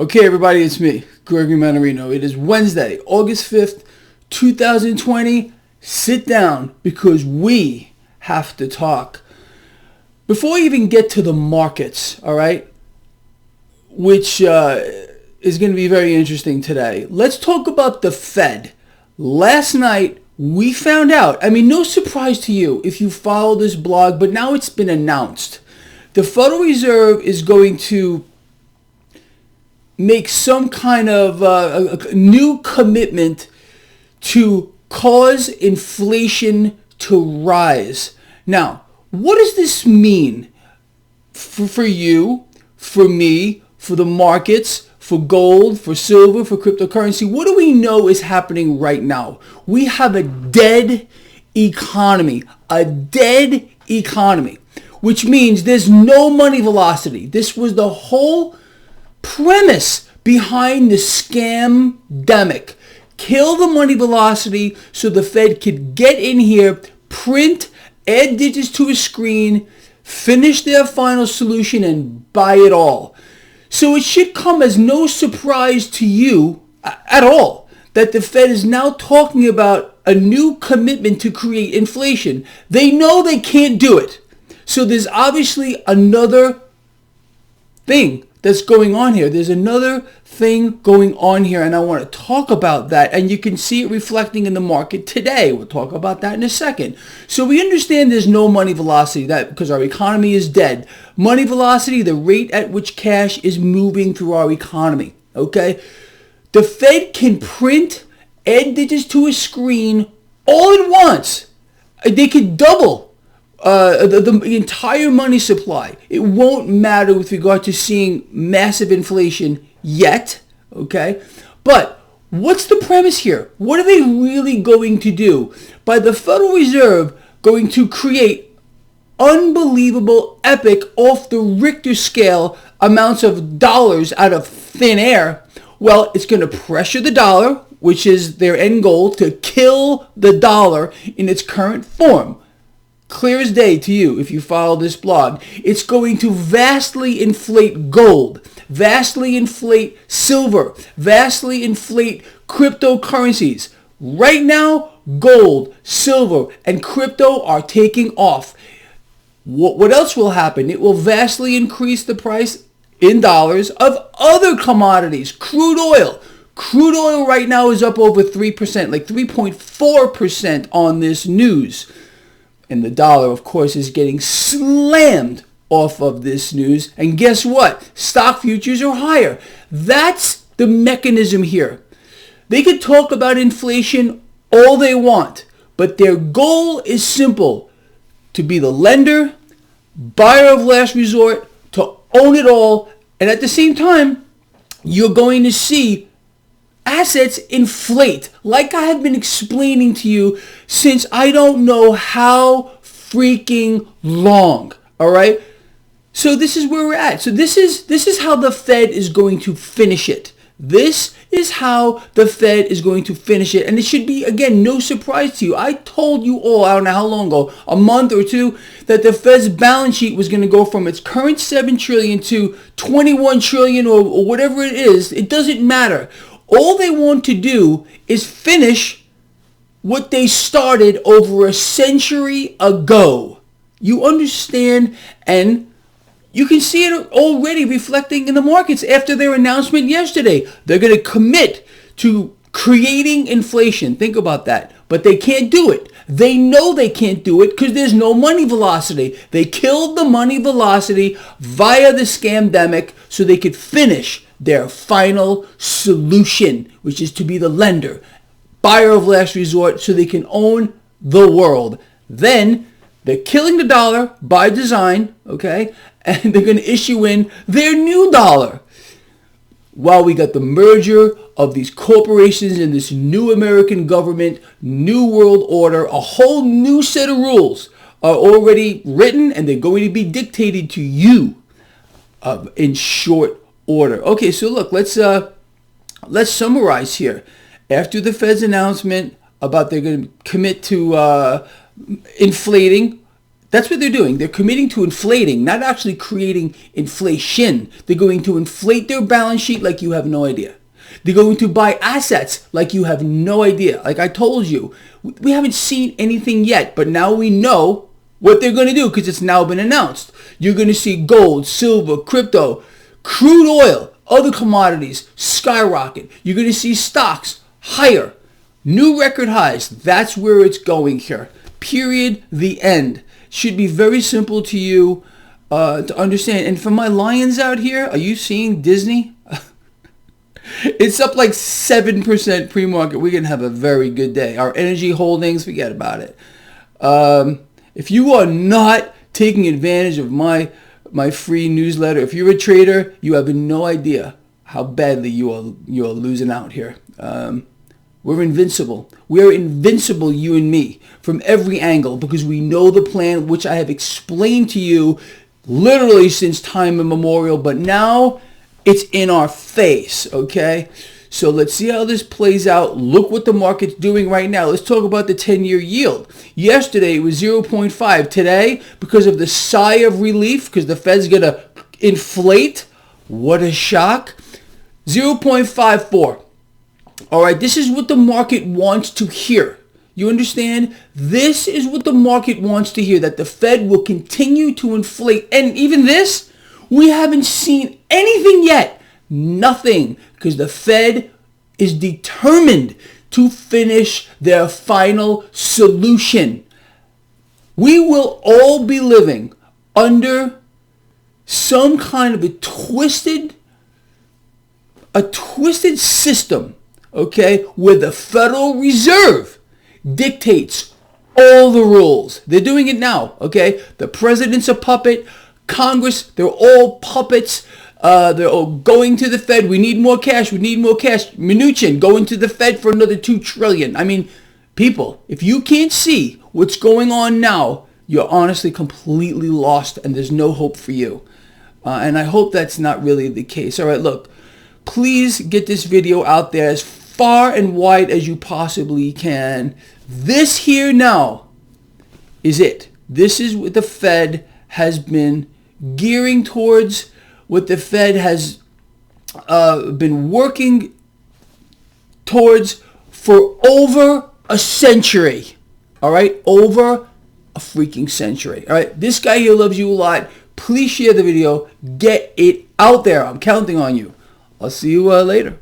Okay, everybody, it's me, Gregory Mannarino. It is Wednesday, August 5th, 2020. Sit down because we have to talk. Before we even get to the markets, all right, which is going to be very interesting today, let's talk about the Fed. Last night, we found out, no surprise to you if you follow this blog, but now it's been announced. The Federal Reserve is going to make some kind of a new commitment to cause inflation to rise. Now, what does this mean for you, for me, for the markets, for gold, for silver, for cryptocurrency? What do we know is happening right now? We have a dead economy, which means there's no money velocity. This was the whole premise behind the scam-demic. Kill the money velocity so the Fed could get in here, print, add digits to a screen, finish their final solution, and buy it all. So it should come as no surprise to you at all that the Fed is now talking about a new commitment to create inflation. They know they can't do it. So there's obviously another thing that's going on here. There's another thing going on here, and I want to talk about that, and you can see it reflecting in the market today. We'll talk about that in a second. So we understand there's no money velocity, that because our economy is dead. Money velocity, the rate at which cash is moving through our economy, okay? The Fed can print, add digits to a screen all at once. They could double the entire money supply. It won't matter with regard to seeing massive inflation yet, okay? But what's the premise here? What are they really going to do? By the Federal Reserve going to create unbelievable, epic, off the Richter scale amounts of dollars out of thin air, well, it's going to pressure the dollar, which is their end goal, to kill the dollar in its current form. Clear as day to you if you follow this blog. It's going to vastly inflate gold, vastly inflate silver, vastly inflate cryptocurrencies. Right now, gold, silver, and crypto are taking off. What else will happen? It will vastly increase the price in dollars of other commodities. Crude oil. Crude oil right now is up over 3%, like 3.4% on this news. And the dollar, of course, is getting slammed off of this news. And guess what? Stock futures are higher. That's the mechanism here. They could talk about inflation all they want, but their goal is simple: to be the lender, buyer of last resort, to own it all. And at the same time, you're going to see assets inflate, like I have been explaining to you since I don't know how freaking long. All right. So this is where we're at. So this is how the Fed is going to finish it. This is how the Fed is going to finish it. And it should be, again, no surprise to you. I told you all, I don't know how long ago, a month or two, that the Fed's balance sheet was going to go from its current $7 trillion to $21 trillion or whatever it is. It doesn't matter. All they want to do is finish what they started over a century ago. You understand? And you can see it already reflecting in the markets after their announcement yesterday. They're going to commit to creating inflation. Think about that. But they can't do it. They know they can't do it because there's no money velocity. They killed the money velocity via the scamdemic so they could finish their final solution, which is to be the lender, buyer of last resort, so they can own the world. Then they're killing the dollar by design, okay? And they're going to issue in their new dollar. While we got the merger of these corporations and this new American government, new world order, a whole new set of rules are already written, and they're going to be dictated to you in short order. Okay, so look, let's summarize here. After the Fed's announcement about they're going to commit to inflating That's what they're doing. They're committing to inflating, not actually creating inflation. They're going to inflate their balance sheet like you have no idea. They're going to buy assets like you have no idea. Like I told you, we haven't seen anything yet, but now we know what they're going to do because it's now been announced. You're going to see gold, silver, crypto, crude oil, other commodities skyrocket. You're going to see stocks higher, new record highs. That's where it's going here. Period. The end. Should be very simple to you to understand. And for my lions out here, are you seeing Disney? It's up like 7% pre-market. We're going to have a very good day. Our energy holdings, forget about it. If you are not taking advantage of my free newsletter, if you're a trader, you have no idea how badly you are losing out here. We're invincible. We're invincible, you and me, from every angle because we know the plan, which I have explained to you literally since time immemorial, but now it's in our face, okay? So let's see how this plays out. Look what the market's doing right now. Let's talk about the 10-year yield. Yesterday, it was 0.5. Today, because of the sigh of relief, because the Fed's going to inflate, what a shock, 0.54. All right, this is what the market wants to hear. You understand? This is what the market wants to hear, that the Fed will continue to inflate. And even this, we haven't seen anything yet. Nothing, because the Fed is determined to finish their final solution. We will all be living under some kind of a twisted system, okay, where the Federal Reserve dictates all the rules. They're doing it now, okay? The president's a puppet. Congress, they're all puppets. They're all going to the Fed. We need more cash. We need more cash. Mnuchin going to the Fed for another $2 trillion. I mean, people, if you can't see what's going on now, you're honestly completely lost and there's no hope for you. And I hope that's not really the case. All right, look, please get this video out there as far and wide as you possibly can. This here now is it. This is what the Fed has been gearing towards, what the Fed has been working towards for over a century. All right? Over a freaking century. All right? This guy here loves you a lot. Please share the video. Get it out there. I'm counting on you. I'll see you later.